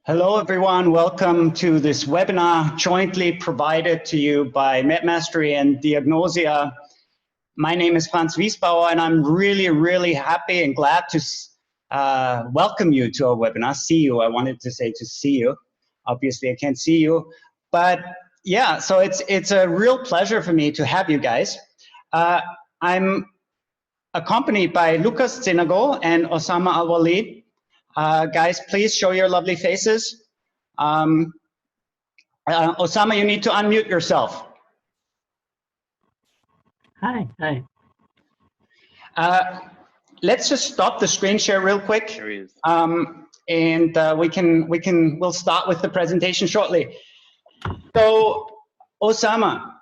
Hello, everyone. Welcome to this webinar jointly provided to you by Medmastery and Diagnosia. My name is Franz Wiesbauer, and I'm really happy and glad to welcome you to our webinar. See you. I wanted to say to see you. Obviously, I can't see you. But yeah, so it's a real pleasure for me to have you guys. I'm accompanied by Lucas Zinago and Osamah Alwalid. Guys, please show your lovely faces. Osamah, you need to unmute yourself. Hi. Let's just stop the screen share real quick, and we'll start with the presentation shortly. So, Osamah,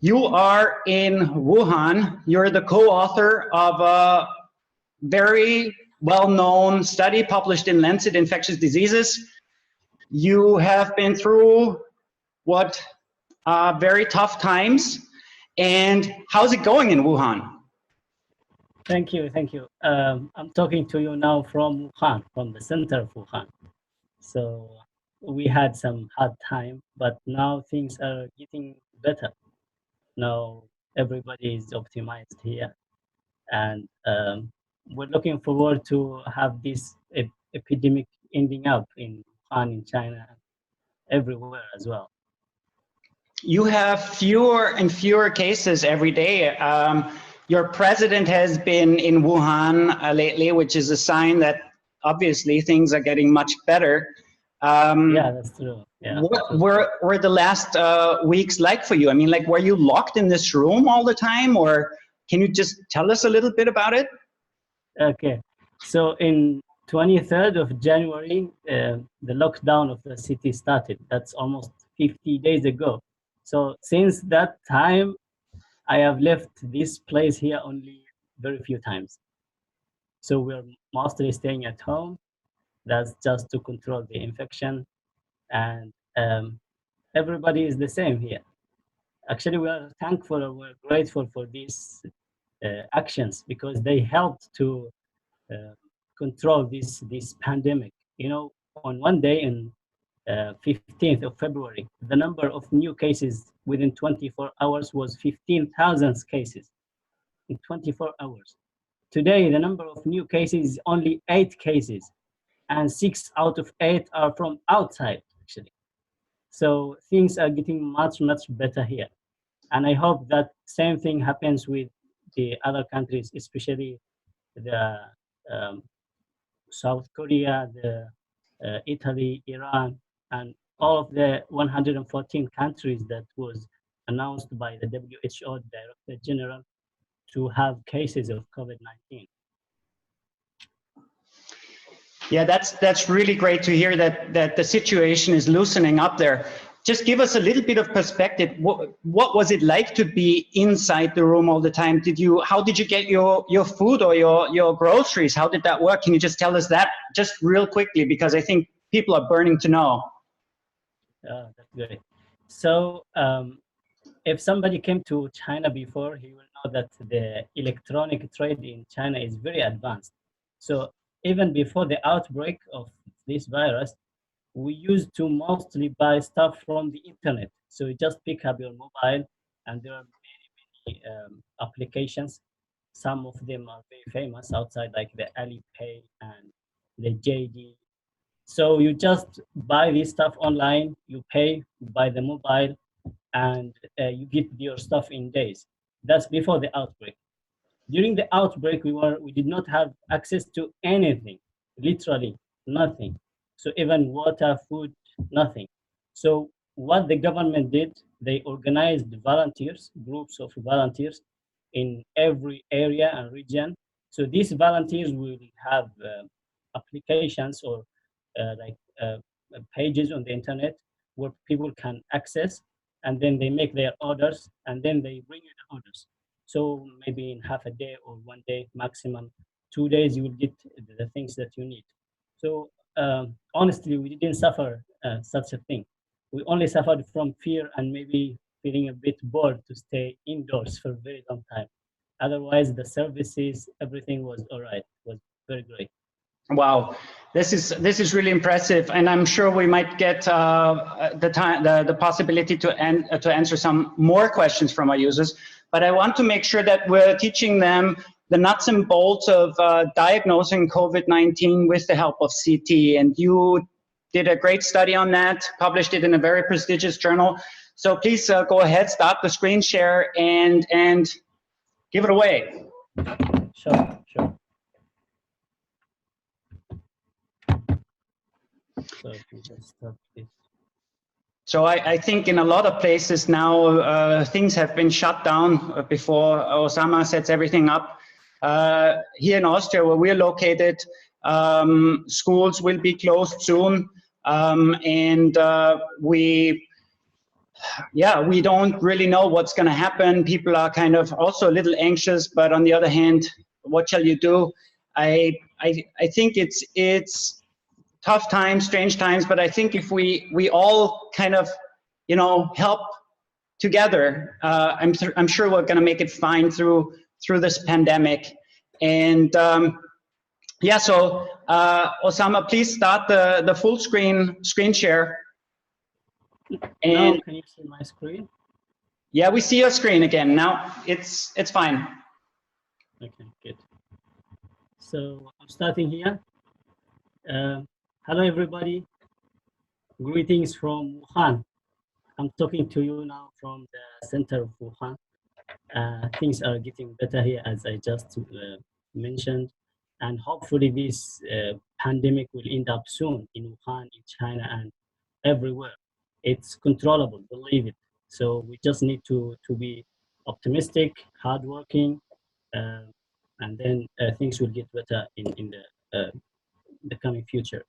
you are in Wuhan. You're the co-author of a very well-known study published in Lancet Infectious Diseases. You have been through what very tough times, and how's it going in Wuhan? Thank you. I'm talking to you now from Wuhan, from the center of Wuhan. So we had some hard time, but now things are getting better. Now everybody is optimized here, and we're looking forward to have this epidemic ending up in Wuhan, in China, everywhere as well. You have fewer and fewer cases every day. Your president has been in Wuhan lately, which is a sign that obviously things are getting much better. Yeah, that's true. Yeah, what were the last weeks like for you? I mean, like, were you locked in this room all the time, or can you just tell us a little bit about it? Okay, so in 23rd of January, the lockdown of the city started. That's almost 50 days ago. So since that time, I have left this place here only very few times. So we're mostly staying at home. That's just to control the infection. And everybody is the same here. Actually, we are thankful and we're grateful for these actions because they helped to control this pandemic. You know, on one day in 15th of February, the number of new cases within 24 hours was 15,000 cases in 24 hours. Today, the number of new cases is only 8 cases, and 6 out of 8 are from outside, actually. So things are getting much better here. And I hope that same thing happens with the other countries, especially the South Korea, the Italy, Iran, and all of the 114 countries that was announced by the WHO Director General to have cases of COVID-19. Yeah, that's really great to hear that the situation is loosening up there. Just give us a little bit of perspective. What was it like to be inside the room all the time? How did you get your food or your groceries? How did that work? Can you just tell us that just real quickly, because I think people are burning to know. That's great. So if somebody came to China before, he will know that the electronic trade in China is very advanced. So even before the outbreak of this virus, we used to mostly buy stuff from the internet. So you just pick up your mobile, and there are many applications. Some of them are very famous outside, like the Alipay and the JD. So you just buy this stuff online, you pay by the mobile, and you get your stuff in days. That's before the outbreak. During the outbreak, we did not have access to anything, literally nothing. So even water, food, nothing. So what the government did, they organized volunteers, groups of volunteers in every area and region. So these volunteers will have applications or pages on the internet where people can access, and then they make their orders, and then they bring you the orders. So maybe in half a day or 1 day, maximum 2 days, you will get the things that you need. So honestly, we didn't suffer such a thing. We only suffered from fear and maybe feeling a bit bored to stay indoors for a very long time. Otherwise, the services, everything was all right, was very great. Wow. This is really impressive, and I'm sure we might get the possibility to answer some more questions from our users. But I want to make sure that we're teaching them the nuts and bolts of diagnosing COVID-19 with the help of CT. And you did a great study on that, published it in a very prestigious journal. So please go ahead, start the screen share, and give it away. Sure. So if we just stop this. So I think in a lot of places now, things have been shut down before Osamah sets everything up. Here in Austria, where we're located, schools will be closed soon. And we don't really know what's going to happen. People are kind of also a little anxious, but on the other hand, what shall you do? I think it's tough times, strange times, but I think if we all kind of, help together, I'm sure we're going to make it fine through this pandemic. And so Osamah, please start the full screen share. And now, can you see my screen? Yeah, we see your screen again. Now it's fine. Okay, good. So I'm starting here. Hello, everybody. Greetings from Wuhan. I'm talking to you now from the center of Wuhan. Things are getting better here, as I just mentioned, and hopefully this pandemic will end up soon in Wuhan, in China, and everywhere. It's controllable, believe it. So we just need to be optimistic, hardworking, and then things will get better in the coming future.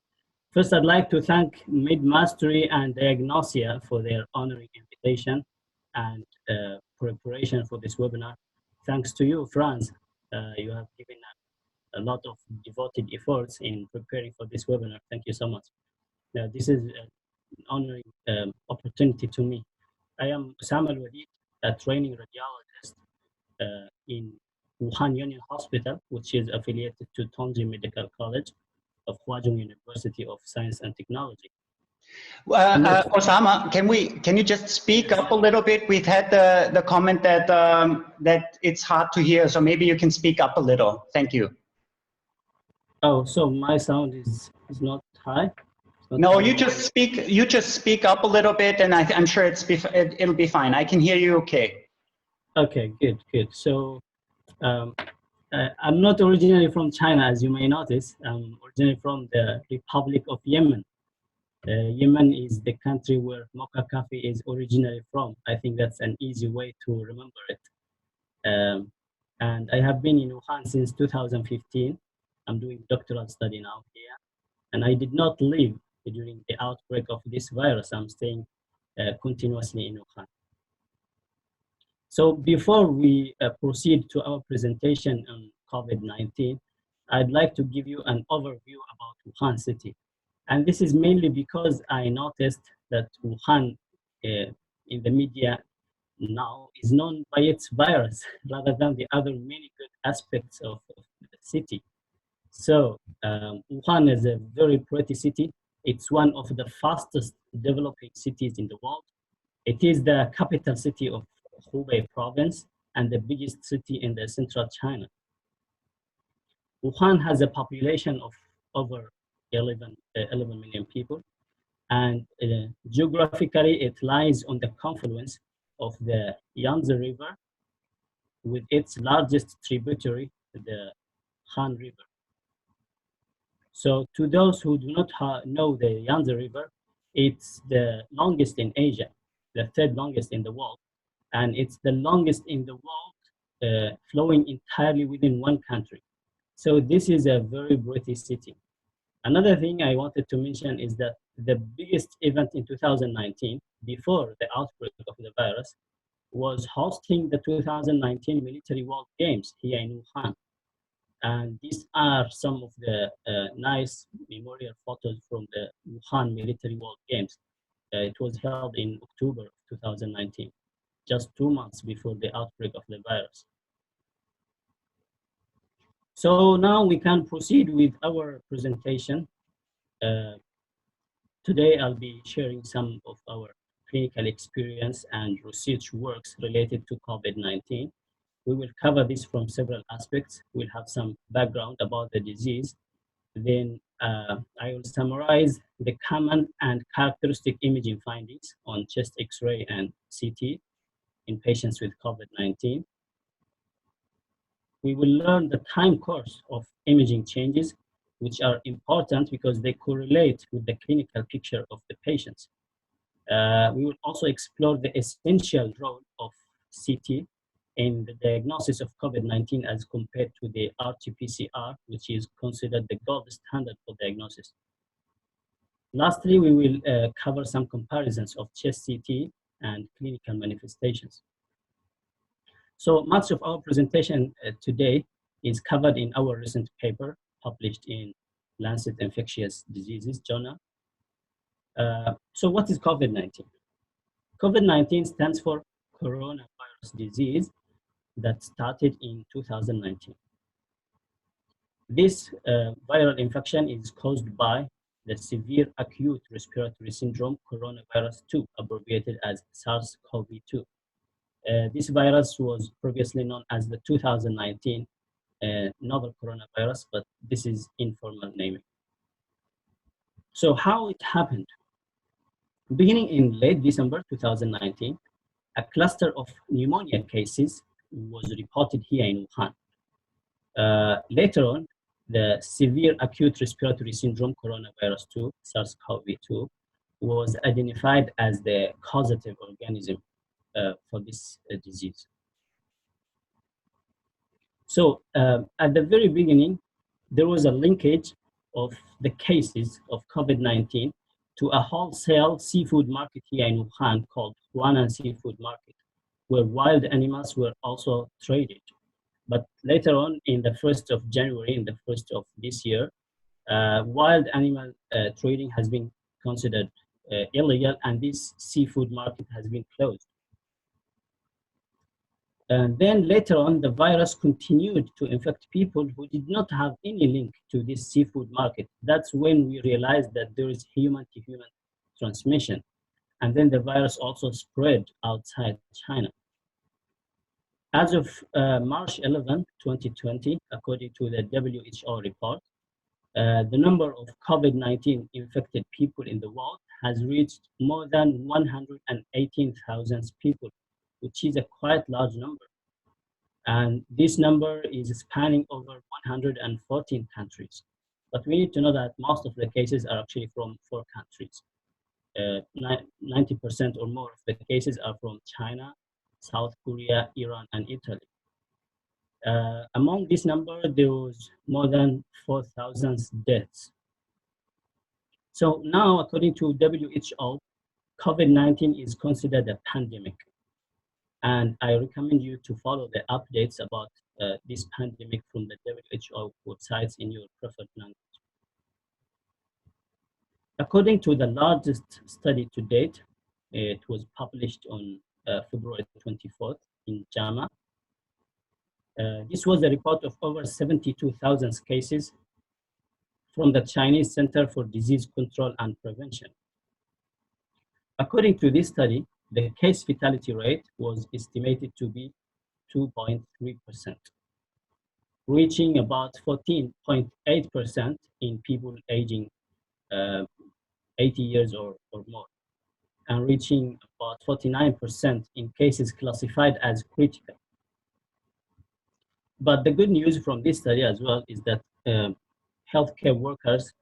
First, I'd like to thank Medmastery and Diagnosia for their honoring invitation and preparation for this webinar. Thanks to you, Franz. You have given a lot of devoted efforts in preparing for this webinar. Thank you so much. Now, this is an honoring opportunity to me. I am Osamah Alwalid, a training radiologist in Wuhan Union Hospital, which is affiliated to Tongji Medical College of Huazhong University of Science and Technology. Osamah, can you just speak up a little bit? We've had the comment that that it's hard to hear, so maybe you can speak up a little. Thank you. Oh, so my sound is not high? No, you just speak up a little bit, and I'm sure it'll be fine. I can hear you okay. Okay, good. So I'm not originally from China, as you may notice. I'm originally from the Republic of Yemen. Yemen is the country where mocha coffee is originally from. I think that's an easy way to remember it. And I have been in Wuhan since 2015. I'm doing doctoral study now here. And I did not leave during the outbreak of this virus. I'm staying continuously in Wuhan. So before we proceed to our presentation on COVID-19, I'd like to give you an overview about Wuhan city. And this is mainly because I noticed that Wuhan in the media now is known by its virus rather than the other many good aspects of the city. So Wuhan is a very pretty city. It's one of the fastest developing cities in the world. It is the capital city of Hubei province and the biggest city in the central China. Wuhan has a population of over 11 million people, and geographically it lies on the confluence of the Yangtze River with its largest tributary, the Han River. So to those who do not know the Yangtze River, it's the longest in Asia, the third longest in the world, and it's the longest in the world flowing entirely within one country. So this is a very British city. Another thing I wanted to mention is that the biggest event in 2019, before the outbreak of the virus, was hosting the 2019 Military World Games here in Wuhan. And these are some of the nice memorial photos from the Wuhan Military World Games. It was held in October of 2019, just 2 months before the outbreak of the virus. So now we can proceed with our presentation. Uh, Today, I'll be sharing some of our clinical experience and research works related to COVID-19. We will cover this from several aspects. We'll have some background about the disease. Then I will summarize the common and characteristic imaging findings on chest X-ray and CT in patients with COVID-19. We will learn the time course of imaging changes, which are important because they correlate with the clinical picture of the patients. We will also explore the essential role of CT in the diagnosis of COVID-19 as compared to the RT-PCR, which is considered the gold standard for diagnosis. Lastly, we will cover some comparisons of chest CT and clinical manifestations. So much of our presentation today is covered in our recent paper published in Lancet Infectious Diseases Journal. So what is COVID-19? COVID-19 stands for coronavirus disease that started in 2019. This viral infection is caused by the severe acute respiratory syndrome coronavirus 2, abbreviated as SARS-CoV-2. This virus was previously known as the 2019 novel coronavirus, but this is informal naming. So how it happened? Beginning in late December 2019, a cluster of pneumonia cases was reported here in Wuhan. Later on, the severe acute respiratory syndrome coronavirus 2, SARS-CoV-2, was identified as the causative organism for this disease. So at the very beginning, there was a linkage of the cases of COVID-19 to a wholesale seafood market here in Wuhan called Wuhan Seafood Market, where wild animals were also traded. But later on, in the 1st of January, in the 1st of this year, wild animal trading has been considered illegal, and this seafood market has been closed. And then later on, the virus continued to infect people who did not have any link to this seafood market. That's when we realized that there is human-to-human transmission. And then the virus also spread outside China. As of March 11, 2020, according to the WHO report, the number of COVID-19 infected people in the world has reached more than 118,000 people, which is a quite large number. And this number is spanning over 114 countries. But we need to know that most of the cases are actually from 4 countries. 90% or more of the cases are from China, South Korea, Iran, and Italy. Among this number, there was more than 4,000 deaths. So now, according to WHO, COVID-19 is considered a pandemic. And I recommend you to follow the updates about this pandemic from the WHO websites in your preferred language. According to the largest study to date, it was published on February 24th in JAMA. This was a report of over 72,000 cases from the Chinese Center for Disease Control and Prevention. According to this study, the case fatality rate was estimated to be 2.3%, reaching about 14.8% in people aging 80 years or more, and reaching about 49% in cases classified as critical. But the good news from this study as well is that healthcare workers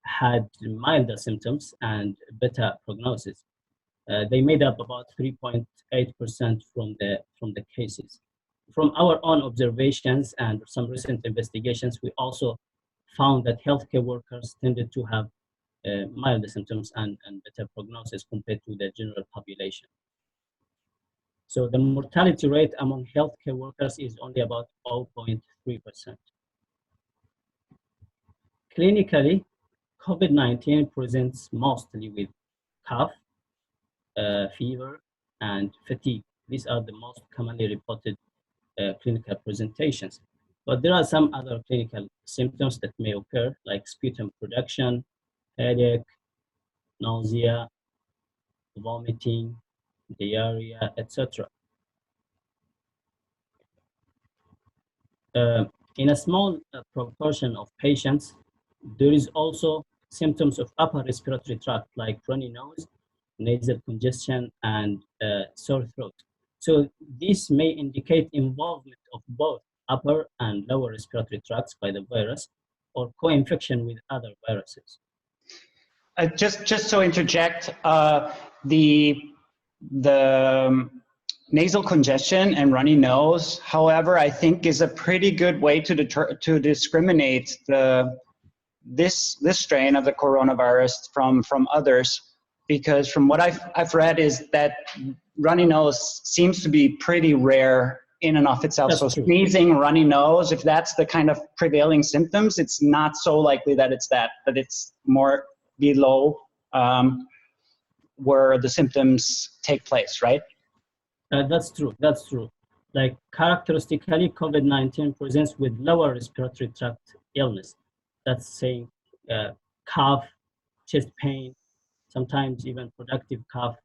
had milder symptoms and better prognosis. They made up about 3.8% from the cases. From our own observations and some recent investigations, we also found that healthcare workers tended to have milder symptoms and better prognosis compared to the general population. So the mortality rate among healthcare workers is only about 0.3%. Clinically, COVID-19 presents mostly with cough, fever, and fatigue. These are the most commonly reported clinical presentations. But there are some other clinical symptoms that may occur, like sputum production, headache, nausea, vomiting, diarrhea, etc. In a small proportion of patients, there is also symptoms of upper respiratory tract like runny nose, nasal congestion, and sore throat. So this may indicate involvement of both upper and lower respiratory tracts by the virus or co-infection with other viruses. Just to interject, the nasal congestion and runny nose, however, I think is a pretty good way to discriminate this strain of the coronavirus from others, because from what I've read is that runny nose seems to be pretty rare in and of itself. That's so true. Sneezing, runny nose, if that's the kind of prevailing symptoms, it's not so likely that it's that, but it's more below where the symptoms take place, right? That's true. That's true. Like characteristically, COVID-19 presents with lower respiratory tract illness. That's saying cough, chest pain, sometimes even productive cough.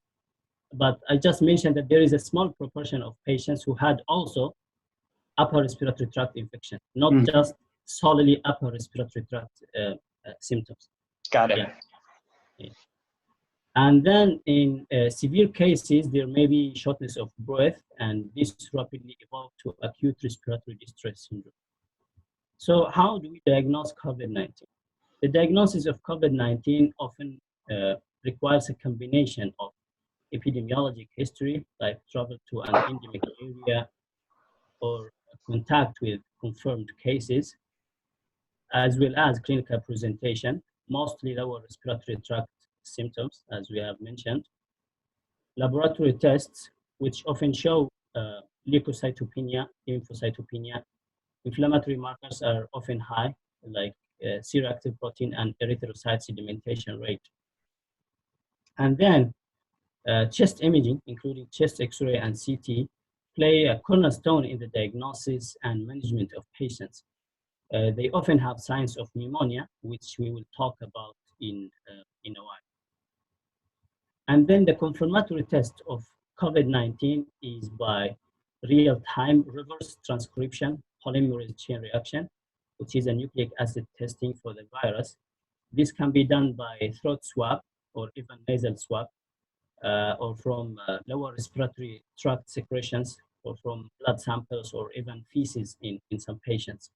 But I just mentioned that there is a small proportion of patients who had also upper respiratory tract infection, not just solely upper respiratory tract symptoms. Got it. Yeah. Yeah. And then in severe cases, there may be shortness of breath, and this rapidly evolved to acute respiratory distress syndrome. So how do we diagnose COVID-19? The diagnosis of COVID-19 often requires a combination of epidemiologic history, like travel to an endemic area or contact with confirmed cases, as well as clinical presentation, mostly lower respiratory tract symptoms, as we have mentioned. Laboratory tests, which often show leukocytopenia, lymphocytopenia. Inflammatory markers are often high, like C-reactive protein and erythrocyte sedimentation rate. And then chest imaging, including chest X-ray and CT, play a cornerstone in the diagnosis and management of patients. They often have signs of pneumonia, which we will talk about in a while. And then the confirmatory test of COVID-19 is by real-time reverse transcription polymerase chain reaction, which is a nucleic acid testing for the virus. This can be done by throat swab or even nasal swab, or from lower respiratory tract secretions, or from blood samples, or even feces in some patients.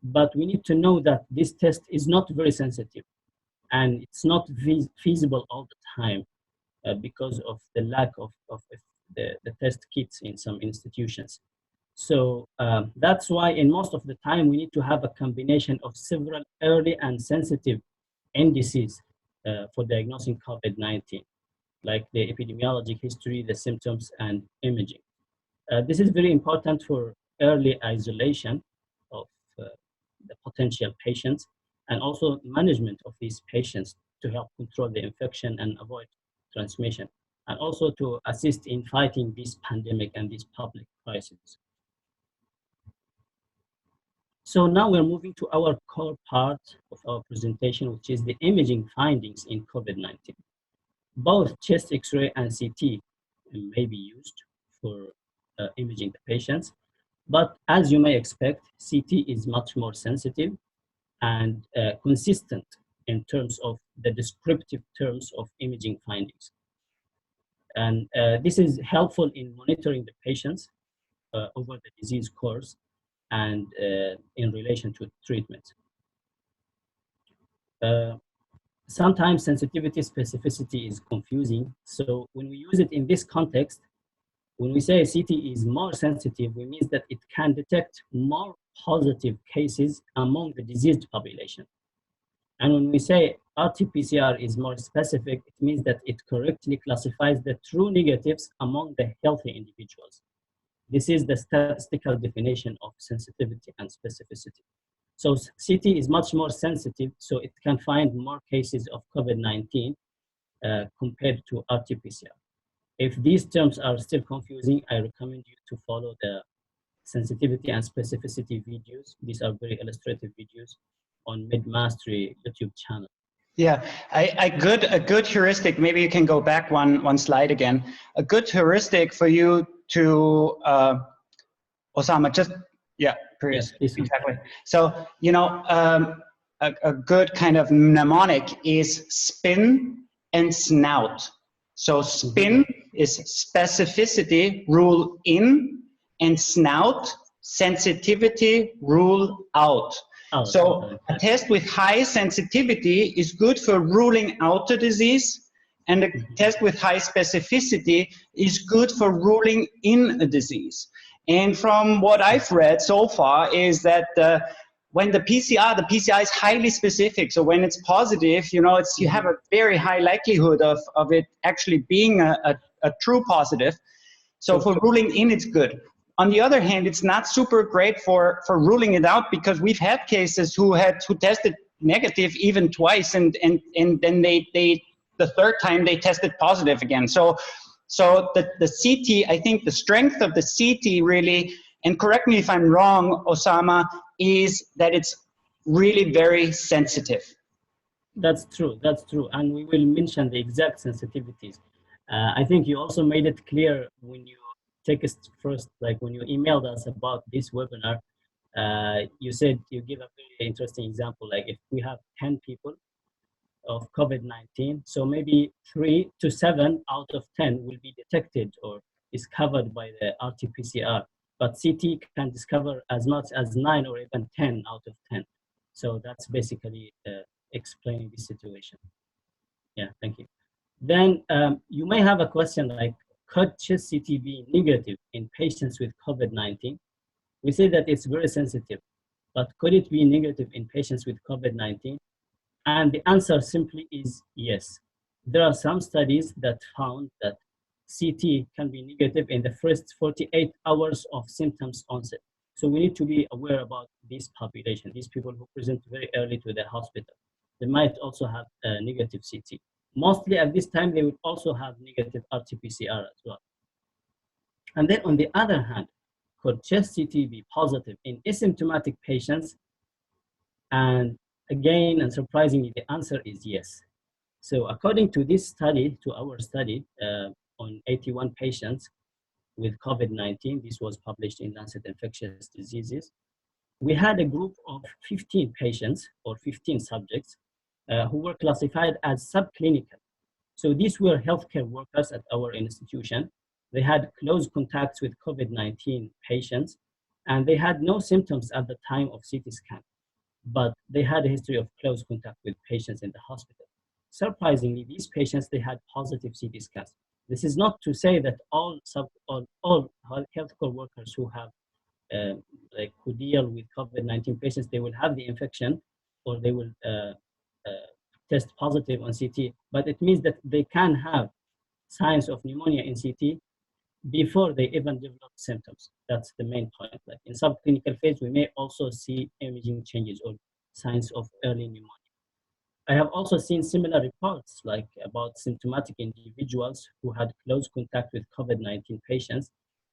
But we need to know that this test is not very sensitive, and it's not feasible all the time because of the lack of the test kits in some institutions. So that's why in most of the time we need to have a combination of several early and sensitive indices for diagnosing COVID-19, like the epidemiologic history, the symptoms, and imaging. This is very important for early isolation of the potential patients, and also management of these patients to help control the infection and avoid transmission, and also to assist in fighting this pandemic and this public crisis. So now we're moving to our core part of our presentation, which is the imaging findings in COVID-19. Both chest X-ray and CT may be used for imaging the patients, but as you may expect, CT is much more sensitive and consistent in terms of the descriptive terms of imaging findings. And this is helpful in monitoring the patients over the disease course and in relation to treatment. Sometimes sensitivity specificity is confusing. So when we use it in this context, when we say CT is more sensitive, we mean that it can detect more positive cases among the diseased population. And when we say RT-PCR is more specific, it means that it correctly classifies the true negatives among the healthy individuals. This is the statistical definition of sensitivity and specificity. So CT is much more sensitive, so it can find more cases of COVID-19 compared to RT-PCR. If these terms are still confusing, I recommend you to follow the sensitivity and specificity videos. These are very illustrative videos on Medmastery YouTube channel. Yeah, a good heuristic. Maybe you can go back one slide again. A good heuristic for you to Osamah, just yeah, Yeah, Prius, this one. exactly. So a good kind of mnemonic is spin and snout. So spin is specificity, rule in, and snout, sensitivity, rule out. Oh, So a test with high sensitivity is good for ruling out the disease, and a test with high specificity is good for ruling in a disease. And from what I've read so far is that when the PCR is highly specific. So when it's positive, you know, you have a very high likelihood of it actually being a true positive. So for ruling in, it's good. On the other hand, it's not super great for ruling it out, because we've had cases who tested negative even twice, and then they the third time they tested positive again. So the CT, I think the strength of the CT really, and correct me if I'm wrong, Osamah, is that it's really very sensitive. That's true. That's true. And we will mention the exact sensitivities. I think you also made it clear when you take us first, like when you emailed us about this webinar, you said you give a very interesting example. Like if we have 10 people of COVID-19, so maybe 3 to 7 out of 10 will be detected or is covered by the RT-PCR, but CT can discover as much as 9 or even 10 out of 10. So that's basically explaining this situation. Yeah, thank you. Then you may have a question like, could chest CT be negative in patients with COVID-19? We say that it's very sensitive, but could it be negative in patients with COVID-19? And the answer simply is yes. There are some studies that found that CT can be negative in the first 48 hours of symptoms onset. So we need to be aware about this population, these people who present very early to the hospital. They might also have a negative CT. Mostly at this time, they would also have negative RT-PCR as well. And then on the other hand, could chest CT be positive in asymptomatic patients? And again, and surprisingly, the answer is yes. So according to this study, to our study on 81 patients with COVID-19, this was published in Lancet Infectious Diseases, we had a group of 15 patients or 15 subjects who were classified as subclinical. So these were healthcare workers at our institution. They had close contacts with COVID-19 patients, and they had no symptoms at the time of CT scan, but they had a history of close contact with patients in the hospital. Surprisingly, these patients, they had positive CT scans. This is not to say that all healthcare workers who have who deal with COVID-19 patients, they will have the infection or they will test positive on CT, but it means that they can have signs of pneumonia in CT before they even develop symptoms. That's the main point. Like in subclinical phase, we may also see imaging changes or signs of early pneumonia. I have also seen similar reports like about symptomatic individuals who had close contact with COVID-19 patients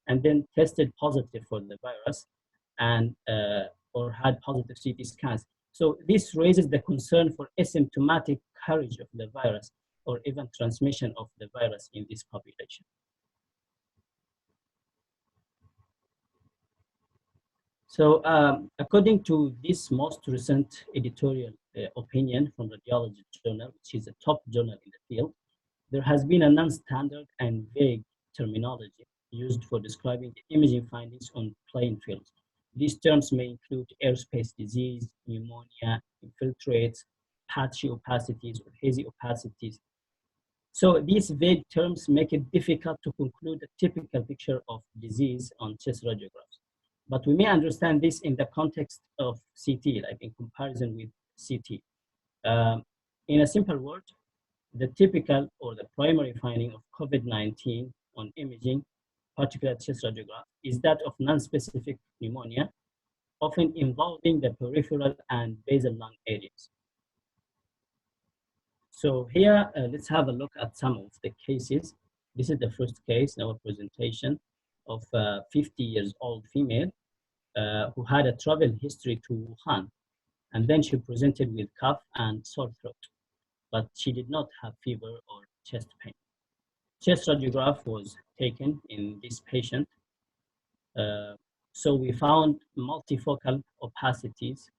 and then tested positive for the virus and or had positive CT scans. So this raises the concern for asymptomatic carriage of the virus or even transmission of the virus in this population. So according to this most recent editorial opinion from Radiology Journal, which is a top journal in the field, there has been a non-standard and vague terminology used for describing the imaging findings on playing fields. These terms may include airspace disease, pneumonia, infiltrates, patchy opacities, or hazy opacities. So these vague terms make it difficult to conclude a typical picture of disease on chest radiographs. But we may understand this in the context of CT, like in comparison with CT. In a simple word, the typical or the primary finding of COVID-19 on imaging, particularly chest radiograph, is that of non-specific pneumonia, often involving the peripheral and basal lung areas. So here, let's have a look at some of the cases. This is the first case in our presentation of a 50 years old female who had a travel history to Wuhan. And then she presented with cough and sore throat. but she did not have fever or chest pain. Chest radiograph was taken in this patient. So we found multifocal opacities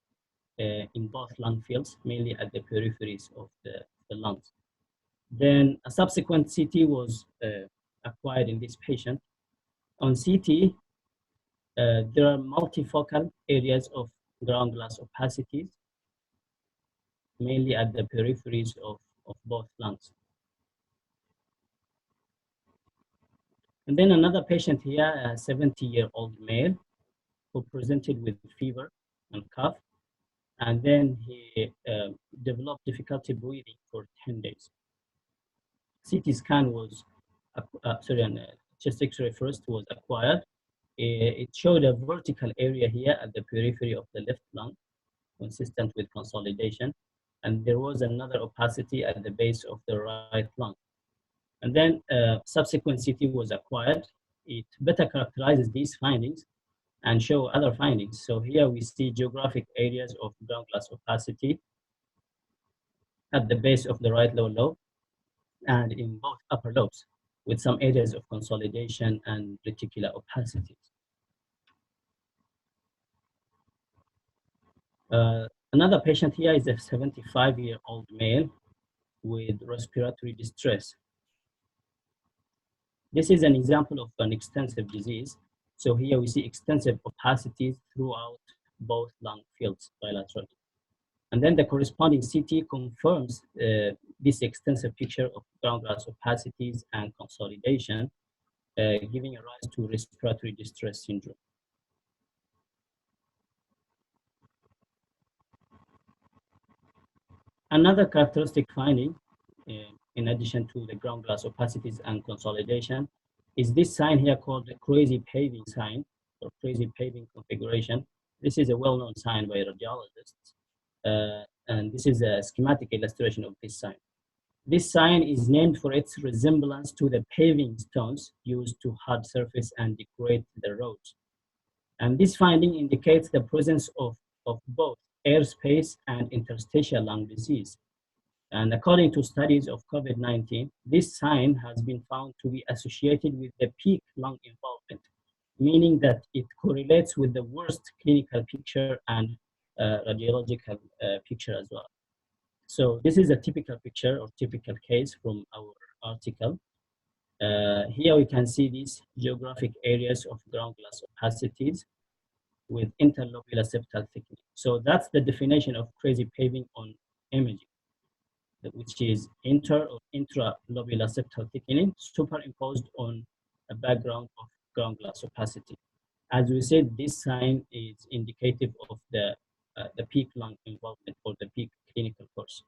in both lung fields, mainly at the peripheries of the lungs. Then a subsequent CT was acquired in this patient. On CT, there are multifocal areas of ground glass opacities, mainly at the peripheries of both lungs. And then another patient here, a 70-year-old male who presented with fever and cough, and then he developed difficulty breathing for 10 days. CT scan was, chest X-ray first was acquired. It showed a vertical area here at the periphery of the left lung, consistent with consolidation, and there was another opacity at the base of the right lung. And then subsequent CT was acquired. It better characterizes these findings and show other findings. So here we see geographic areas of ground glass opacity at the base of the right lower lobe and in both upper lobes, with some areas of consolidation and reticular opacities. Another patient here is a 75-year-old male with respiratory distress. This is an example of an extensive disease. So here we see extensive opacities throughout both lung fields bilaterally. And then the corresponding CT confirms this extensive picture of ground glass opacities and consolidation, giving a rise to respiratory distress syndrome. Another characteristic finding, in addition to the ground glass opacities and consolidation, is this sign here called the crazy paving sign, or crazy paving configuration. This is a well-known sign by radiologists, and this is a schematic illustration of this sign. This sign is named for its resemblance to the paving stones used to hard surface and decorate the roads. And this finding indicates the presence of both airspace and interstitial lung disease. And according to studies of COVID-19, this sign has been found to be associated with the peak lung involvement, meaning that it correlates with the worst clinical picture and radiological picture as well. So this is a typical picture or typical case from our article. Here we can see these geographic areas of ground glass opacities with interlobular septal thickening. So that's the definition of crazy paving on imaging, which is inter or intralobular septal thickening superimposed on a background of ground glass opacity. As we said, this sign is indicative of the peak lung involvement or the peak clinical course.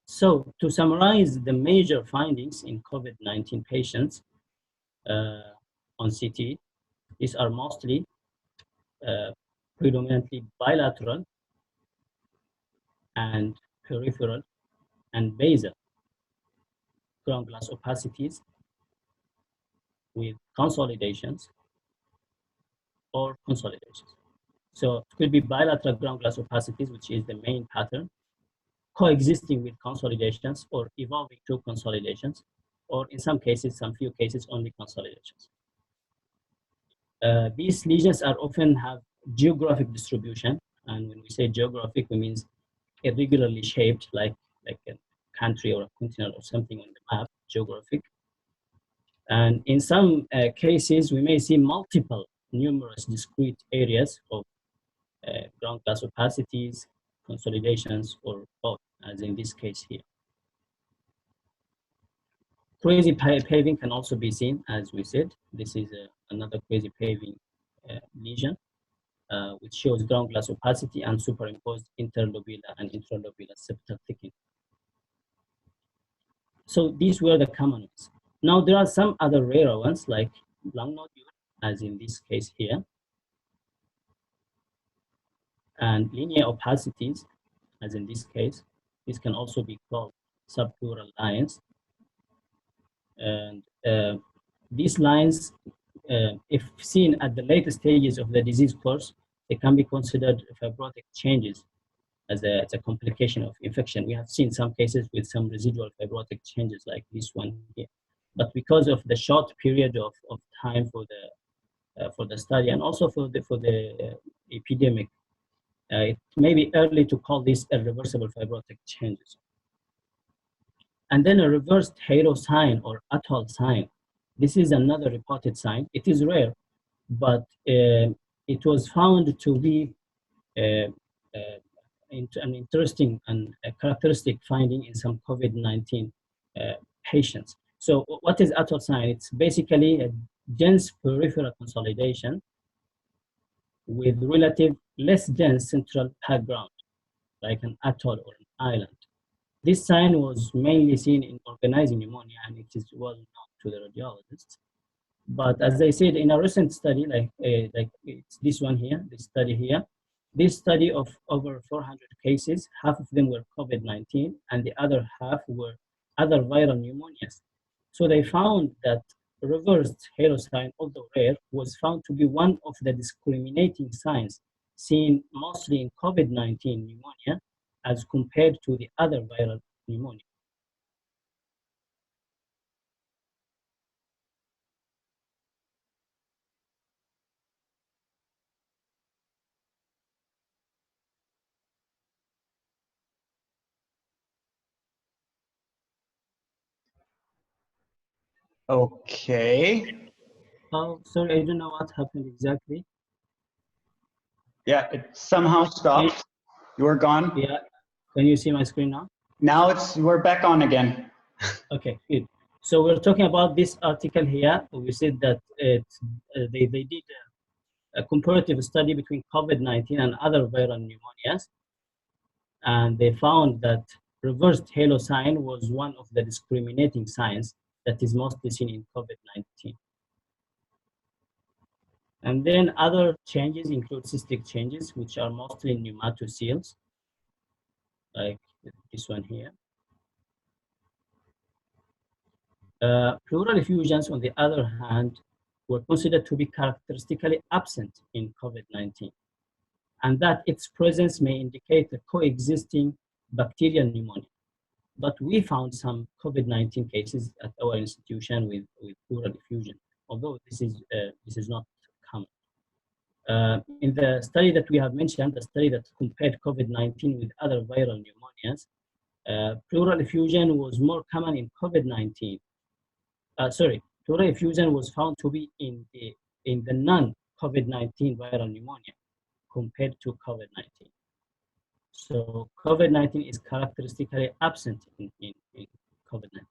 So to summarize the major findings in COVID-19 patients on CT, these are mostly predominantly bilateral and peripheral and basal ground glass opacities with consolidations or consolidations. So it could be bilateral ground glass opacities, which is the main pattern, coexisting with consolidations or evolving to consolidations, or in some cases, some few cases, only consolidations. These lesions are often have geographic distribution, and when we say geographic, we mean irregularly shaped, like a country or a continent or something on the map, geographic. And in some cases, we may see multiple, numerous discrete areas of ground glass opacities, consolidations, or both, as in this case here. Crazy paving can also be seen, as we said. This is another crazy paving lesion, which shows ground glass opacity and superimposed interlobular and intralobular septal thickening. So these were the common ones. Now there are some other rarer ones, like lung nodule, as in this case here, and linear opacities, as in this case. This can also be called subpleural lines. And these lines, if seen at the later stages of the disease course, they can be considered fibrotic changes as a complication of infection. We have seen some cases with some residual fibrotic changes like this one here. But because of the short period of time for the study and also for the epidemic, it may be early to call this irreversible fibrotic changes. And then a reversed halo sign or atoll sign. This is another reported sign. It is rare, but it was found to be an interesting and characteristic finding in some COVID-19 patients. So what is atoll sign? It's basically a dense peripheral consolidation with relative less dense central background, like an atoll or an island. This sign was mainly seen in organizing pneumonia, and it is well known to the radiologists. But as I said, in a recent study, like it's this one here, this study here, this study of over 400 cases, half of them were COVID-19, and the other half were other viral pneumonias. So they found that reversed halo sign, although rare, was found to be one of the discriminating signs seen mostly in COVID-19 pneumonia as compared to the other viral pneumonia. Okay. Oh, sorry, I don't know what happened exactly. Yeah, it somehow stopped. You were gone. Yeah, can you see my screen now? Now we're back on again. Okay, good. So we're talking about this article here. We said that they did a comparative study between COVID-19 and other viral pneumonias, and they found that reversed halo sign was one of the discriminating signs that is mostly seen in COVID-19. And then other changes include cystic changes, which are mostly pneumatoceles, like this one here. Pleural effusions, on the other hand, were considered to be characteristically absent in COVID-19, and that its presence may indicate a coexisting bacterial pneumonia. But we found some COVID-19 cases at our institution with pleural effusion, although this is not common. In the study that we have mentioned, the study that compared COVID-19 with other viral pneumonias, pleural effusion was more common in COVID-19. Pleural effusion was found to be in the non-COVID-19 viral pneumonia compared to COVID-19. So COVID-19 is characteristically absent in COVID-19.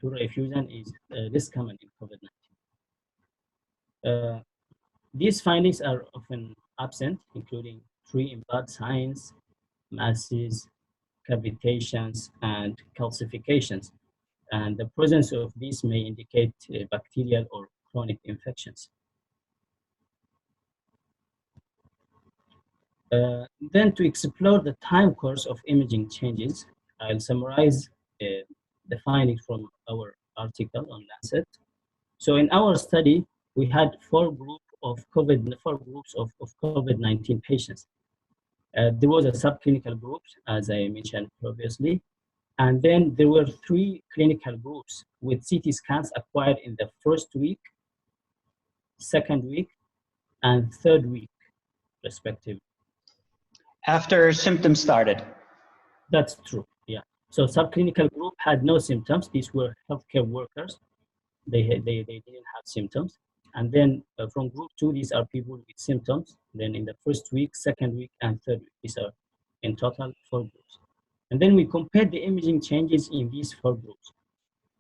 Pleural effusion is less common in COVID-19. These findings are often absent, including tree in blood signs, masses, cavitations, and calcifications. And the presence of these may indicate bacterial or chronic infections. Then to explore the time course of imaging changes, I'll summarize the findings from our article on Lancet. So in our study, we had four groups of COVID-19 patients. There was a subclinical group, as I mentioned previously, and then there were three clinical groups with CT scans acquired in the first week, second week, and third week, respectively. After symptoms started. That's true, yeah. So subclinical group had no symptoms. These were healthcare workers. They didn't have symptoms. And then from group 2, these are people with symptoms. Then in the first week, second week, and third week, these are in total 4 groups. And then we compared the imaging changes in these 4 groups.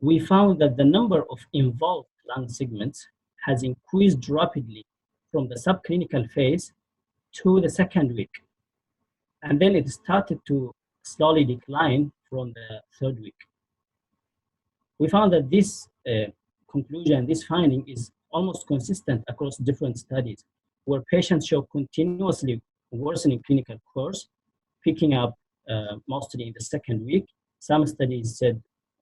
We found that the number of involved lung segments has increased rapidly from the subclinical phase to the second week. And then it started to slowly decline from the third week. We found that this conclusion, this finding is almost consistent across different studies, where patients show continuously worsening clinical course, picking up mostly in the second week. Some studies said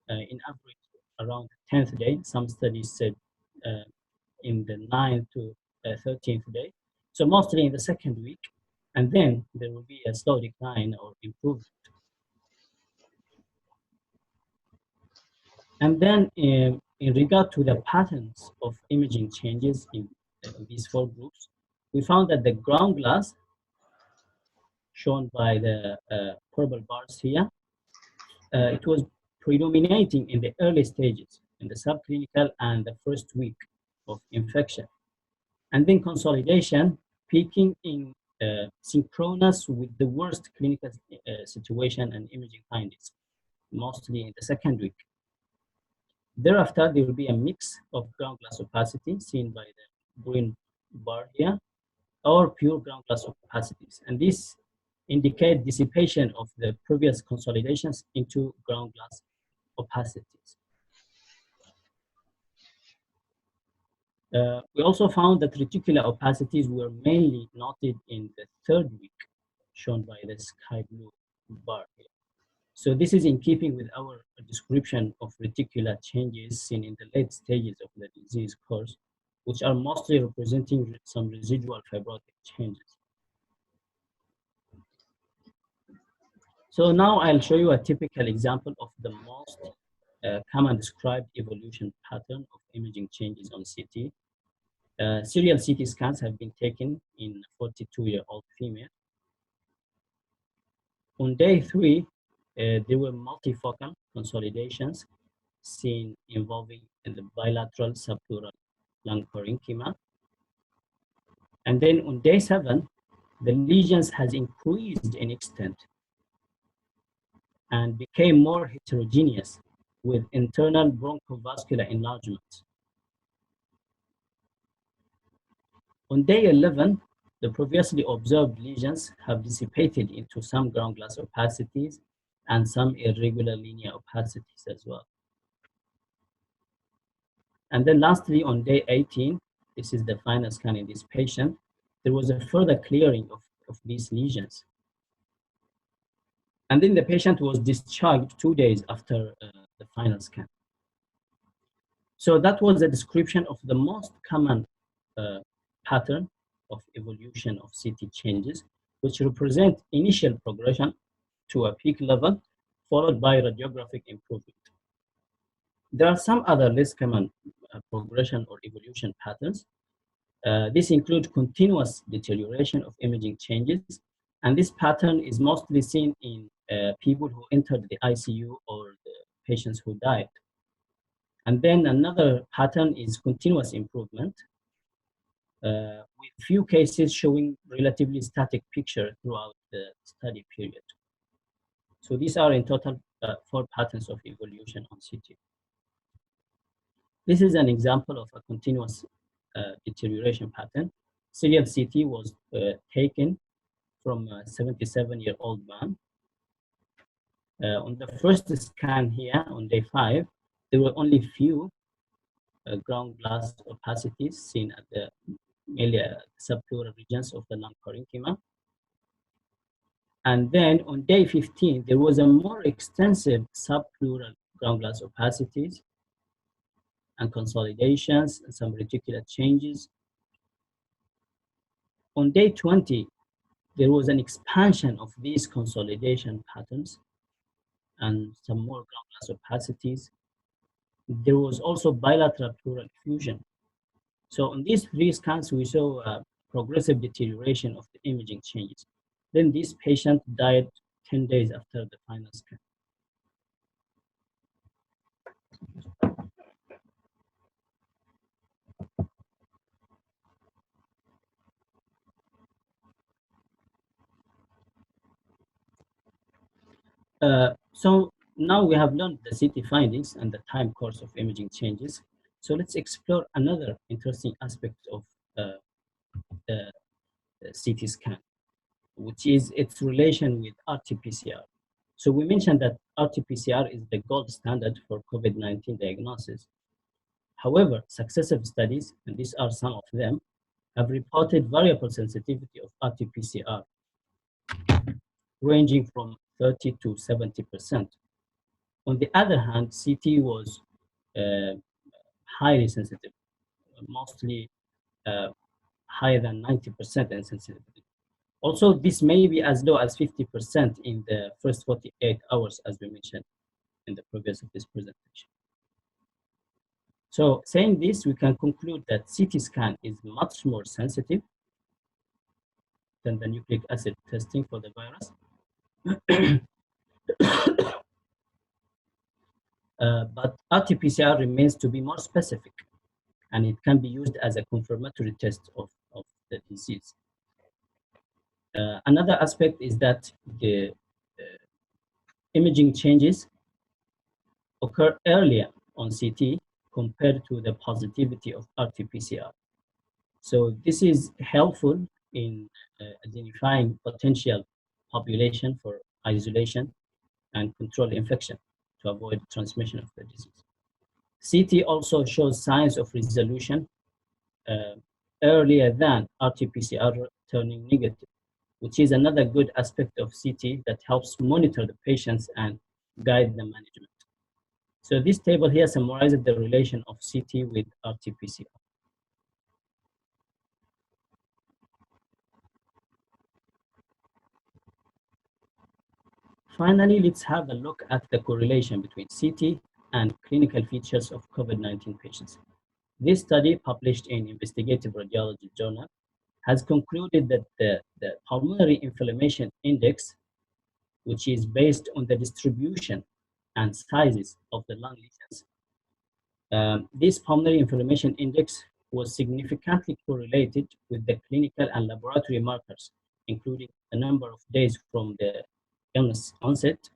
in average around the 10th day. Some studies said in the 9th to 13th day. So mostly in the second week. and then there will be a slow decline or improvement. And then in regard to the patterns of imaging changes in these 4 groups, we found that the ground glass, shown by the purple bars here, it was predominating in the early stages, in the subclinical and the first week of infection. And then consolidation peaking in synchronous with the worst clinical situation and imaging findings, mostly in the second week. Thereafter, there will be a mix of ground glass opacity seen by the green bar here, or pure ground glass opacities. And this indicate dissipation of the previous consolidations into ground glass opacities. We also found that reticular opacities were mainly noted in the 3rd week, shown by the sky blue bar here. So this is in keeping with our description of reticular changes seen in the late stages of the disease course, which are mostly representing some residual fibrotic changes. So now I'll show you a typical example of the most common described evolution pattern of imaging changes on CT. Serial CT scans have been taken in a 42-year-old female. On day 3, there were multifocal consolidations seen involving in the bilateral subpleural lung parenchyma. And then on day 7, the lesions has increased in extent and became more heterogeneous with internal bronchovascular enlargements. On day 11, the previously observed lesions have dissipated into some ground glass opacities and some irregular linear opacities as well. And then lastly, on day 18, this is the final scan in this patient, there was a further clearing of these lesions. And then the patient was discharged 2 days after the final scan. So that was a description of the most common pattern of evolution of CT changes, which represent initial progression to a peak level, followed by radiographic improvement. There are some other less common progression or evolution patterns. This includes continuous deterioration of imaging changes, and this pattern is mostly seen in people who entered the ICU or the patients who died. And then another pattern is continuous improvement, with few cases showing relatively static picture throughout the study period. So these are in total 4 patterns of evolution on CT. This is an example of a continuous deterioration pattern. Serial CT was taken from a 77-year-old man. On the first scan here on day 5, there were only few ground glass opacities seen at the mainly subpleural regions of the lung parenchyma. And then on day 15, there was a more extensive subpleural ground glass opacities and consolidations and some reticular changes. On day 20, there was an expansion of these consolidation patterns and some more ground glass opacities. There was also bilateral pleural effusion. So on these 3 scans, we saw progressive deterioration of the imaging changes. Then this patient died 10 days after the final scan. So now we have learned the CT findings and the time course of imaging changes. So let's explore another interesting aspect of the CT scan, which is its relation with RT-PCR. So we mentioned that RT-PCR is the gold standard for COVID-19 diagnosis. However, successive studies, and these are some of them, have reported variable sensitivity of RT-PCR, ranging from 30 to 70%. On the other hand, CT was highly sensitive, mostly higher than 90% in sensitivity. Also, this may be as low as 50% in the first 48 hours, as we mentioned in the previous of this presentation. So saying this, we can conclude that CT scan is much more sensitive than the nucleic acid testing for the virus. But RT-PCR remains to be more specific, and it can be used as a confirmatory test of the disease. Another aspect is that the imaging changes occur earlier on CT compared to the positivity of RT-PCR. So this is helpful in identifying potential population for isolation and control infection to avoid transmission of the disease. CT also shows signs of resolution earlier than RT-PCR turning negative, which is another good aspect of CT that helps monitor the patients and guide the management. So this table here summarizes the relation of CT with RT-PCR. Finally, let's have a look at the correlation between CT and clinical features of COVID-19 patients. This study, published in Investigative Radiology Journal, has concluded that the pulmonary inflammation index, which is based on the distribution and sizes of the lung lesions, this pulmonary inflammation index was significantly correlated with the clinical and laboratory markers, including the number of days from the illness onset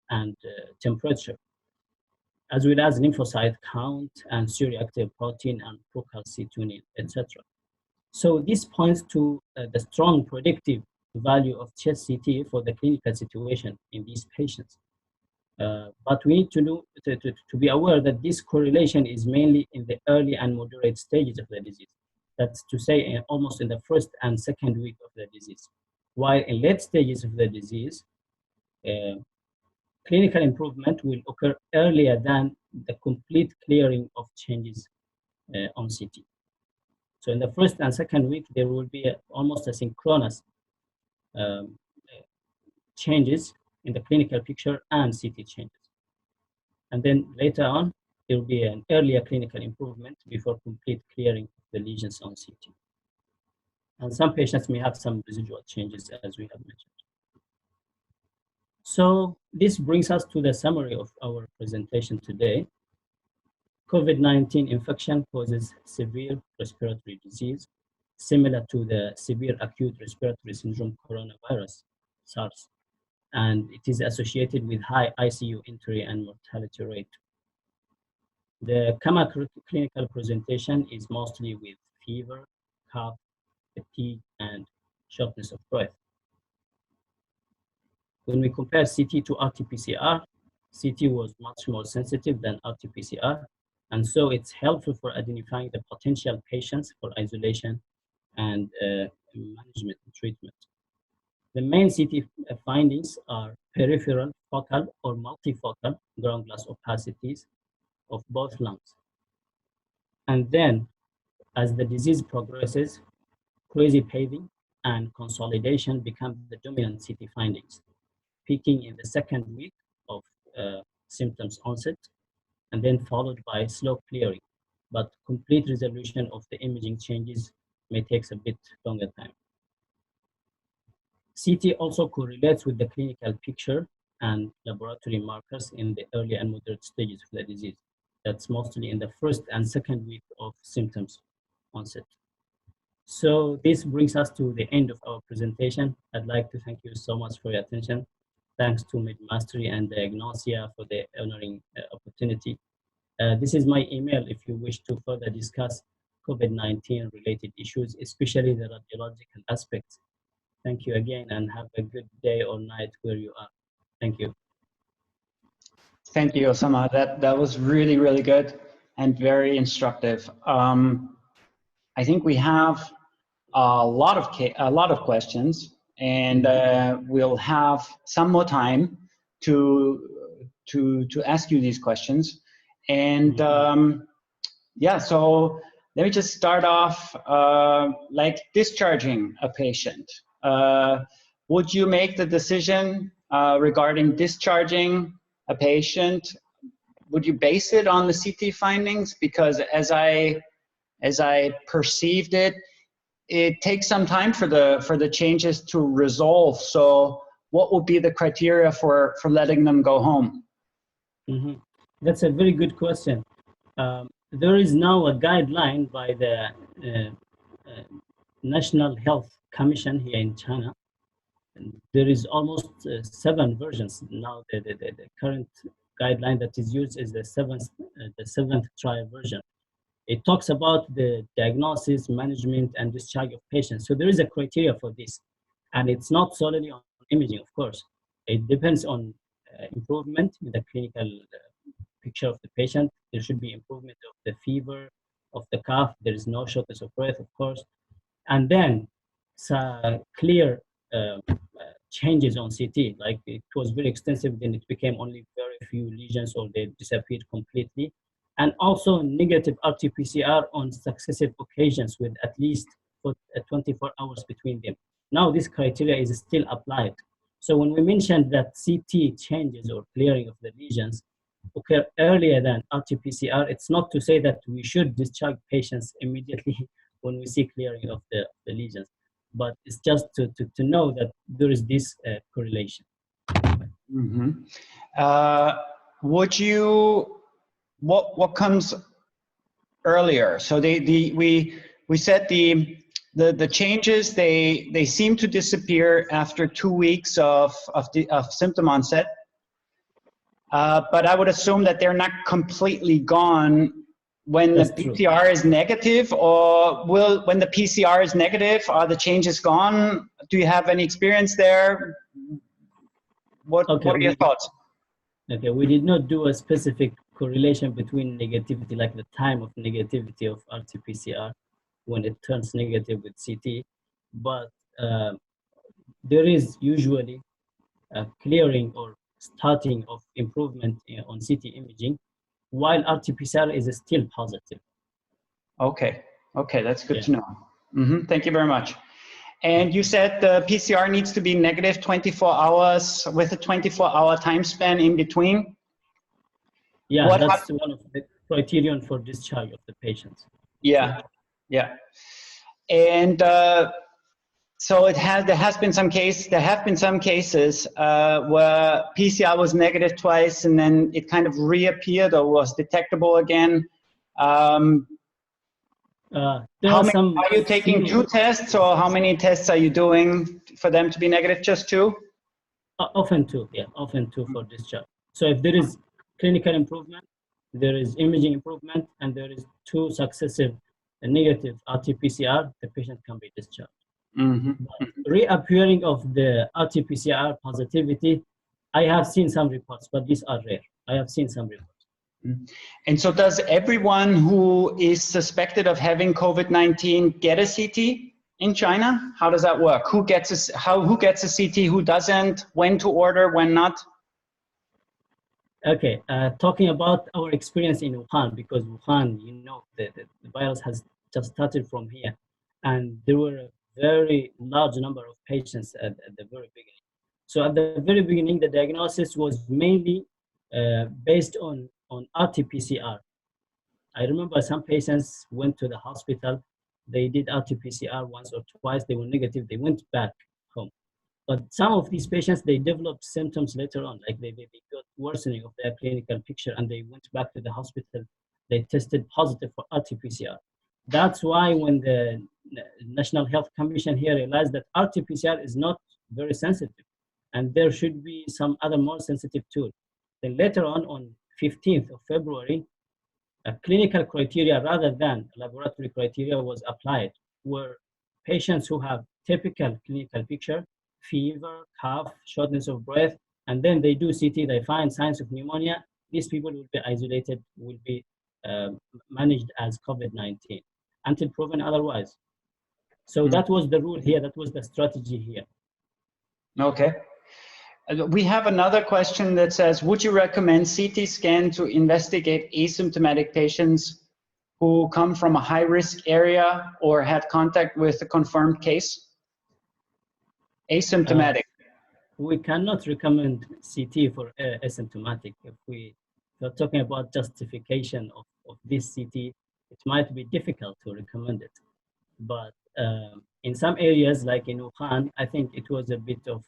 and temperature, as well as lymphocyte count and C-reactive protein and procalcitonin, etc. So this points to the strong predictive value of chest CT for the clinical situation in these patients. But we need to be aware that this correlation is mainly in the early and moderate stages of the disease. That's to say, almost in the first and second week of the disease. While in late stages of the disease, clinical improvement will occur earlier than the complete clearing of changes on CT. So in the first and second week, there will be almost asynchronous changes in the clinical picture and CT changes. And then later on, there will be an earlier clinical improvement before complete clearing of the lesions on CT. And some patients may have some residual changes, as we have mentioned. So this brings us to the summary of our presentation today. COVID-19 infection causes severe respiratory disease, similar to the severe acute respiratory syndrome coronavirus, SARS, and it is associated with high ICU entry and mortality rate. The common clinical presentation is mostly with fever, cough, fatigue, and shortness of breath. When we compare CT to RT-PCR, CT was much more sensitive than RT-PCR, and so it's helpful for identifying the potential patients for isolation and management and treatment. The main CT findings are peripheral, focal, or multifocal ground glass opacities of both lungs. And then, as the disease progresses, crazy paving and consolidation become the dominant CT findings, peaking in the second week of symptoms onset, and then followed by slow clearing. But complete resolution of the imaging changes may take a bit longer time. CT also correlates with the clinical picture and laboratory markers in the early and moderate stages of the disease. That's mostly in the first and second week of symptoms onset. So this brings us to the end of our presentation. I'd like to thank you so much for your attention. Thanks to Medmastery and Diagnosia for the honoring opportunity. This is my email if you wish to further discuss COVID-19 related issues, especially the radiological aspects. Thank you again, and have a good day or night where you are. Thank you. Thank you, Osamah. That was really, really good and very instructive. I think we have a lot of questions, and we'll have some more time to ask you these questions. And yeah, so let me just start off like discharging a patient. Would you make the decision regarding discharging a patient? Would you base it on the CT findings? Because as I perceived it, it takes some time for the changes to resolve. So what would be the criteria for letting them go home? Mm-hmm. That's a very good question. There is now a guideline by the National Health Commission here in China. And there is almost 7 versions now. The current guideline that is used is the seventh trial version. It talks about the diagnosis, management, and discharge of patients. So there is a criteria for this, and it's not solely on imaging, of course. It depends on improvement in the clinical picture of the patient. There should be improvement of the fever, of the cough. There is no shortness of breath, of course. And then clear changes on CT, like it was very extensive, then it became only very few lesions or they disappeared completely. And also negative RT-PCR on successive occasions with at least 24 hours between them. Now this criteria is still applied. So when we mentioned that CT changes or clearing of the lesions occur earlier than RT-PCR, it's not to say that we should discharge patients immediately when we see clearing of the lesions, but it's just to know that there is this correlation. Mm-hmm. Would you, what comes earlier? So we said the changes, they seem to disappear after 2 weeks of symptom onset. But I would assume that they're not completely gone when That's the true. PCR is negative, or when the PCR is negative, are the changes gone? Do you have any experience there? What are your thoughts? Okay, we did not do a specific correlation between negativity, like the time of negativity of RT-PCR when it turns negative with CT, but there is usually a clearing or starting of improvement on CT imaging, while RT-PCR is still positive. Okay, that's good to know. Mm-hmm. Thank you very much. And you said the PCR needs to be negative 24 hours with a 24-hour time span in between? Yeah, that's one of the criterion for discharge of the patients. Yeah, yeah. And so there have been some cases where PCR was negative twice and then it kind of reappeared or was detectable again. Are you taking 2 tests, or how many tests are you doing for them to be negative? Just 2? Often 2, yeah, often 2 for discharge. So if there is clinical improvement, there is imaging improvement, and there is 2 successive negative RT-PCR, the patient can be discharged. Mm-hmm. But reappearing of the RT-PCR positivity, I have seen some reports, but these are rare. I have seen some reports. And so does everyone who is suspected of having COVID-19 get a CT in China? How does that work? Who gets a CT, who doesn't, when to order, when not? Okay, talking about our experience in Wuhan, because Wuhan, you know, the virus has just started from here, and there were a very large number of patients at the very beginning. So at the very beginning, the diagnosis was mainly based on RT-PCR. I remember some patients went to the hospital, they did RT-PCR once or twice, they were negative, they went back home. But some of these patients, they developed symptoms later on, like they got worsening of their clinical picture and they went back to the hospital, they tested positive for RT-PCR. That's why when the National Health Commission here realized that RT-PCR is not very sensitive and there should be some other more sensitive tool. Then later on 15th of February, a clinical criteria rather than laboratory criteria was applied, where patients who have typical clinical picture, fever, cough, shortness of breath, and then they do CT, they find signs of pneumonia, these people will be isolated, will be managed as COVID-19 until proven otherwise. So that was the rule here, that was the strategy here. Okay. We have another question that says, would you recommend CT scan to investigate asymptomatic patients who come from a high-risk area or had contact with a confirmed case? Asymptomatic. We cannot recommend CT for asymptomatic. If we're talking about justification of this CT, it might be difficult to recommend it. But in some areas, like in Wuhan, I think it was a bit of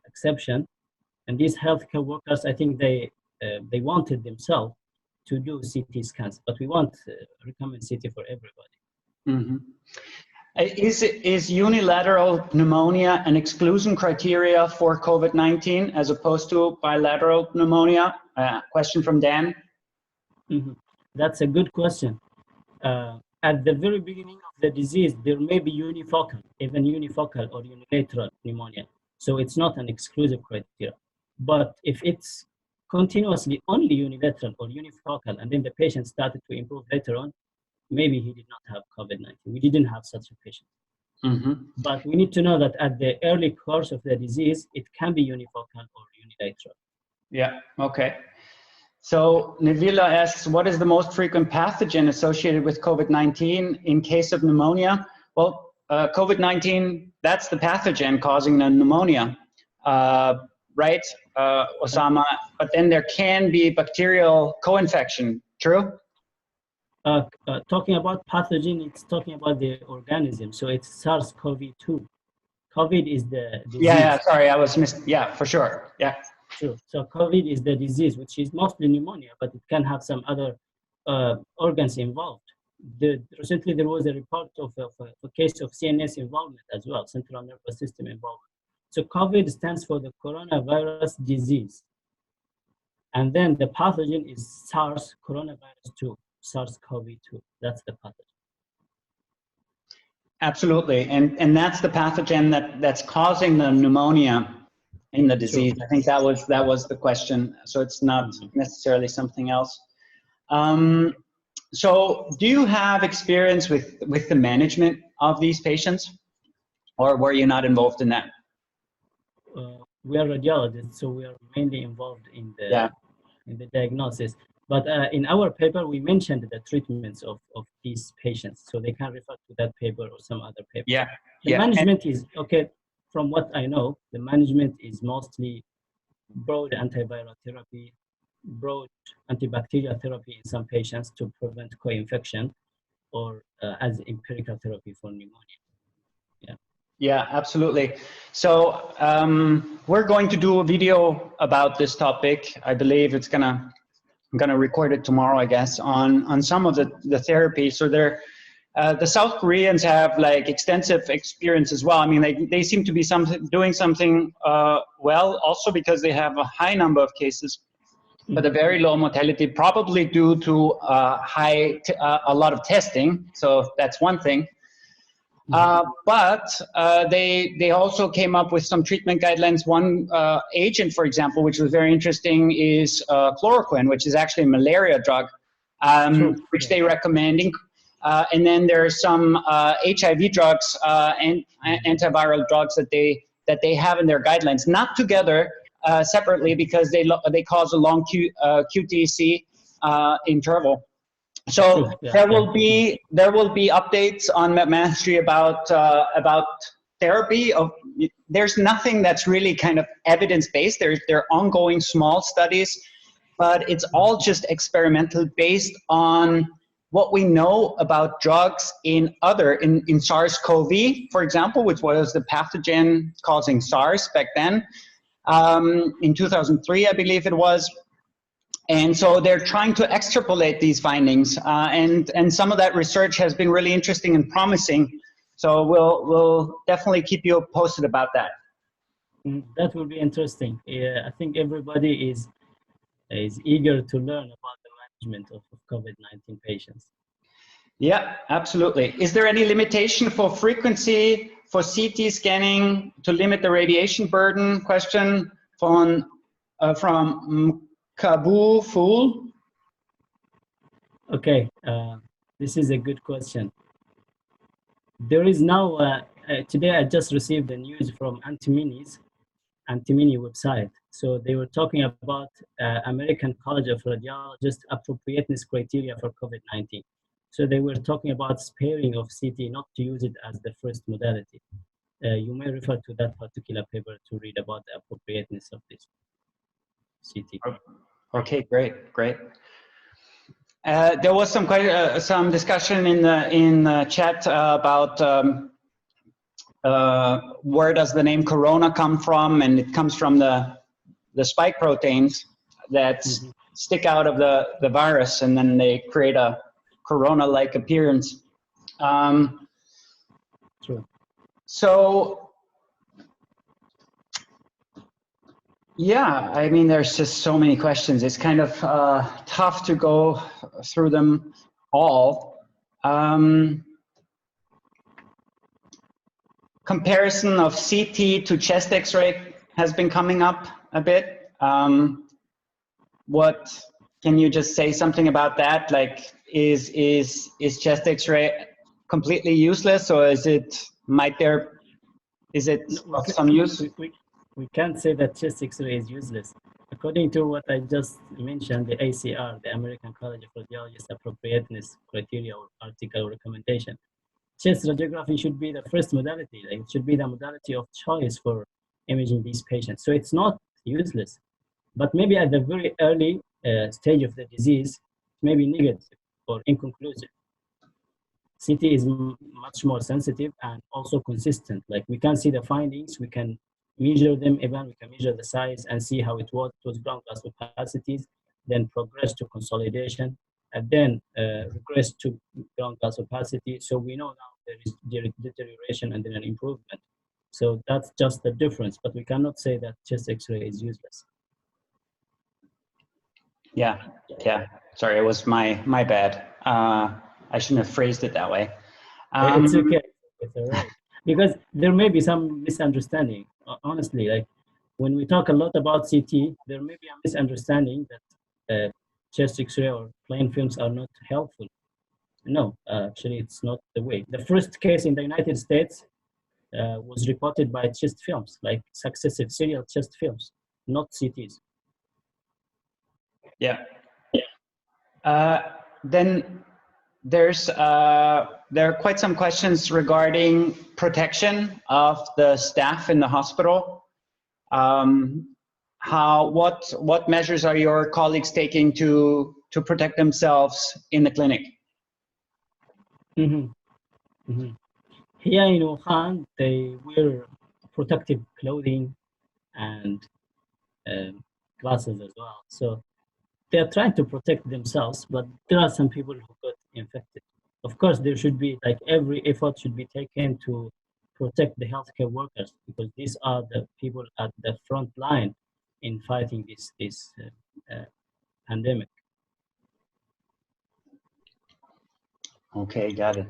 exception. And these healthcare workers, I think they wanted themselves to do CT scans, but we won't recommend CT for everybody. Mm-hmm. Is unilateral pneumonia an exclusion criteria for COVID-19 as opposed to bilateral pneumonia? Question from Dan. Mm-hmm. That's a good question. At the very beginning of the disease, there may be unifocal, even unifocal or unilateral pneumonia. So it's not an exclusive criteria. But if it's continuously only unilateral or unifocal, and then the patient started to improve later on, maybe he did not have COVID-19. We didn't have such a patient. Mm-hmm. But we need to know that at the early course of the disease, it can be unifocal or unilateral. Yeah, okay. So Navila asks, what is the most frequent pathogen associated with COVID-19 in case of pneumonia? Well, COVID-19, that's the pathogen causing the pneumonia, right, Osamah? But then there can be bacterial co-infection, true? Talking about pathogen, it's talking about the organism. So it's SARS-CoV-2. COVID is the disease. Yeah, sorry, I was yeah, for sure, yeah. True. So COVID is the disease, which is mostly pneumonia, but it can have some other organs involved. Recently, there was a report of a case of CNS involvement as well, central nervous system involvement. So COVID stands for the coronavirus disease. And then the pathogen is SARS coronavirus 2, SARS-CoV-2. That's the pathogen. Absolutely, and that's the pathogen that's causing the pneumonia in the disease. True. I think that was the question. So it's not necessarily something else. So do you have experience with the management of these patients, or were you not involved in that? We are radiologists, so we are mainly involved in the diagnosis. But in our paper, we mentioned the treatments of these patients, so they can refer to that paper or some other paper. Yeah. The management is, okay, from what I know, the management is mostly broad antiviral therapy, broad antibacterial therapy in some patients to prevent co-infection, or as empirical therapy for pneumonia. Yeah. Yeah, absolutely. So we're going to do a video about this topic. I believe I'm gonna record it tomorrow, I guess, on some of the therapy. So the South Koreans have like extensive experience as well. I mean, they seem to be doing something well, also because they have a high number of cases, but a very low mortality, probably due to a lot of testing. So that's one thing. But they also came up with some treatment guidelines. One agent, for example, which was very interesting, is chloroquine, which is actually a malaria drug, which they recommending. And then there are some HIV drugs and antiviral drugs that they have in their guidelines, not together, separately, because they cause a long QTC interval. So there will be updates on Medmastery about therapy. There's nothing that's really kind of evidence-based. There are ongoing small studies, but it's all just experimental based on what we know about drugs in SARS-CoV, for example, which was the pathogen causing SARS back then, in 2003, I believe it was. And so they're trying to extrapolate these findings, and some of that research has been really interesting and promising. So we'll definitely keep you posted about that. That will be interesting. Yeah, I think everybody is eager to learn about the management of COVID-19 patients. Yeah, absolutely. Is there any limitation for frequency for CT scanning to limit the radiation burden? Question from Kabu Fool. Okay, this is a good question. There is now, today I just received the news from Antimini website. So they were talking about American College of Radiologists appropriateness criteria for COVID-19. So they were talking about sparing of CT, not to use it as the first modality. You may refer to that particular paper to read about the appropriateness of this CT. Okay, great. There was some discussion in the chat about where does the name corona come from, and it comes from the spike proteins that stick out of the virus, and then they create a corona-like appearance. True. So, yeah, I mean, there's just so many questions. It's kind of tough to go through them all. Comparison of CT to chest X-ray has been coming up a bit. What can you just say something about that? Like, is chest X-ray completely useless, or is it of some use? We can't say that chest X-ray is useless. According to what I just mentioned, the ACR, the American College of Radiologists Appropriateness Criteria or article recommendation, chest radiography should be the first modality. Like, it should be the modality of choice for imaging these patients. So it's not useless, but maybe at the very early stage of the disease, it may be negative or inconclusive. CT is much more sensitive and also consistent. Like, we can see the findings, we can measure them, even we can measure the size and see how it was ground glass opacities, then progress to consolidation, and then regress to ground glass opacity. So we know now there is deterioration and then an improvement. So that's just the difference, but we cannot say that chest X-ray is useless. Yeah. Sorry, it was my bad. I shouldn't have phrased it that way. It's okay. It's all right. Because there may be some misunderstanding. Honestly, like, when we talk a lot about CT, there may be a misunderstanding that chest X-ray or plain films are not helpful. No, actually, it's not the way. The first case in the United States was reported by chest films, like successive serial chest films, not CTs. Yeah. Then there are quite some questions regarding protection of the staff in the hospital. What measures are your colleagues taking to protect themselves in the clinic? Here in Wuhan, they wear protective clothing and glasses as well. So they are trying to protect themselves, but there are some people who got infected. Of course, there should be, like, every effort should be taken to protect the healthcare workers, because these are the people at the front line in fighting this pandemic. Okay, got it.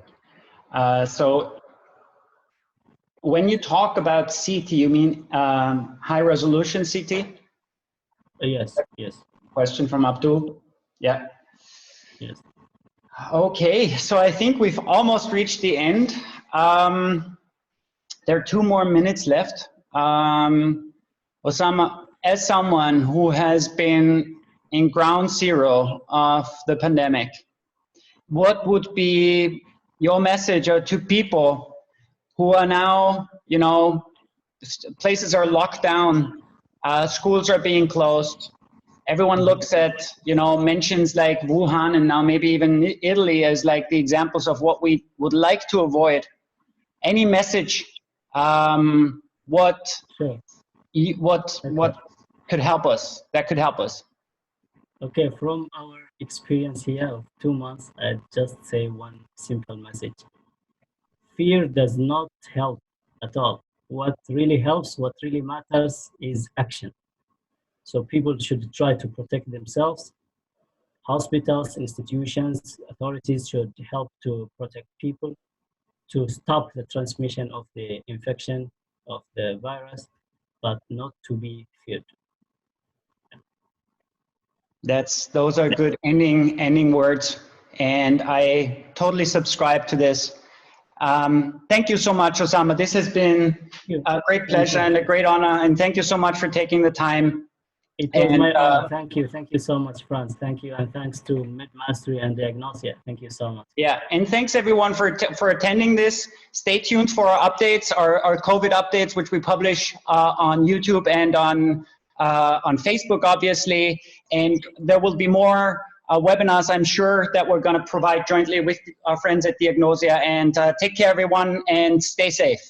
So when you talk about CT, you mean high resolution CT? Yes. Question from Abdul. Yeah. Yes. Okay, so I think we've almost reached the end. There are 2 more minutes left. Osamah, as someone who has been in ground zero of the pandemic, what would be your message to people who are now, places are locked down, schools are being closed, everyone looks at, mentions like Wuhan and now maybe even Italy as like the examples of what we would like to avoid. Any message? What could help us? That could help us. Okay, from our experience here of 2 months, I'd just say one simple message. Fear does not help at all. What really helps, what really matters is action. So people should try to protect themselves. Hospitals, institutions, authorities should help to protect people, to stop the transmission of the infection of the virus, but not to be feared. Those are good ending words, and I totally subscribe to this. Thank you so much, Osamah. This has been a great pleasure and a great honor, and thank you so much for taking the time. It was And my honor. Thank you. Thank you so much, Franz. Thank you. And thanks to Medmastery and Diagnosia. Thank you so much. yeah, and thanks everyone for attending this. Stay tuned for our updates, our COVID updates, which we publish on YouTube and on Facebook, obviously. And there will be more webinars, I'm sure, that we're going to provide jointly with our friends at Diagnosia. And take care, everyone, and stay safe.